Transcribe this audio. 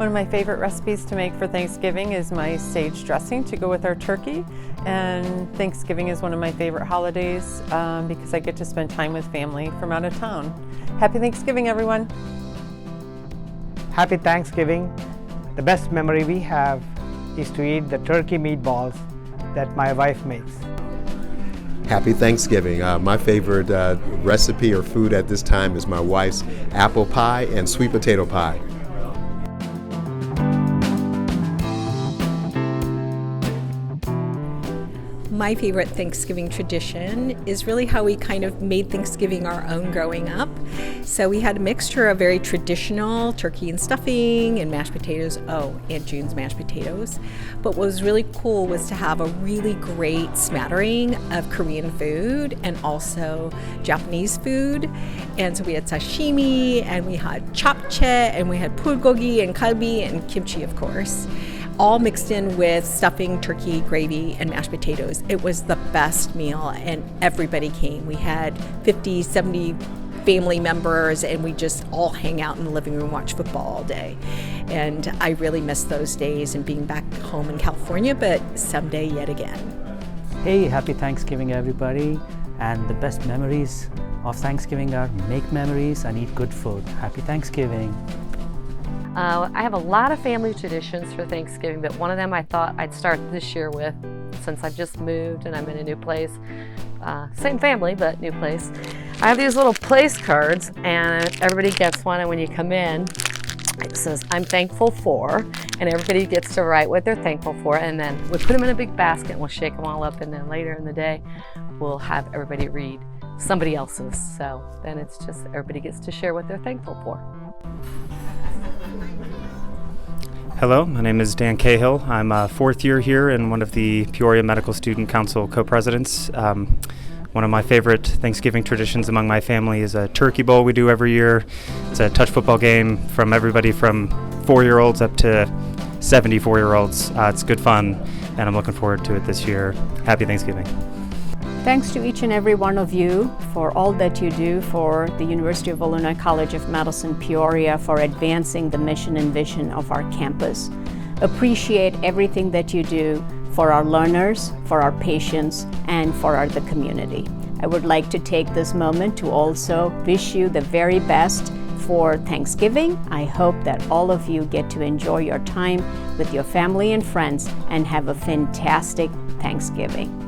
One of my favorite recipes to make for Thanksgiving is my sage dressing to go with our turkey. And Thanksgiving is one of my favorite holidays because I get to spend time with family from out of town. Happy Thanksgiving, everyone. Happy Thanksgiving. The best memory we have is to eat the turkey meatballs that my wife makes. Happy Thanksgiving. My favorite recipe or food at this time is my wife's apple pie and sweet potato pie. My favorite Thanksgiving tradition is really how we kind of made Thanksgiving our own growing up. So we had a mixture of very traditional turkey and stuffing and mashed potatoes. Oh, Aunt June's mashed potatoes. But what was really cool was to have a really great smattering of Korean food and also Japanese food. And so we had sashimi and we had japchae and we had bulgogi and kalbi and kimchi, of course, all mixed in with stuffing, turkey, gravy, and mashed potatoes. It was the best meal, and everybody came. We had 50, 70 family members, and we just all hang out in the living room, watch football all day. And I really miss those days and being back home in California, but someday yet again. Hey, happy Thanksgiving, everybody. And the best memories of Thanksgiving are make memories and eat good food. Happy Thanksgiving. I have a lot of family traditions for Thanksgiving, but one of them I thought I'd start this year with, since I've just moved and I'm in a new place. Same family, but new place. I have these little place cards, and everybody gets one, and when you come in, it says, I'm thankful for, and everybody gets to write what they're thankful for, and then we put them in a big basket, and we'll shake them all up, and then later in the day, we'll have everybody read somebody else's. So then it's just everybody gets to share what they're thankful for. Hello, my name is Dan Cahill. I'm a fourth year here and one of the Peoria Medical Student Council co-presidents. One of my favorite Thanksgiving traditions among my family is a turkey bowl we do every year. It's a touch football game from everybody from 4-year-olds up to 74-year-olds. It's good fun, and I'm looking forward to it this year. Happy Thanksgiving. Thanks to each and every one of you for all that you do for the University of Illinois College of Medicine, Peoria, for advancing the mission and vision of our campus. Appreciate everything that you do for our learners, for our patients, and for the community. I would like to take this moment to also wish you the very best for Thanksgiving. I hope that all of you get to enjoy your time with your family and friends and have a fantastic Thanksgiving.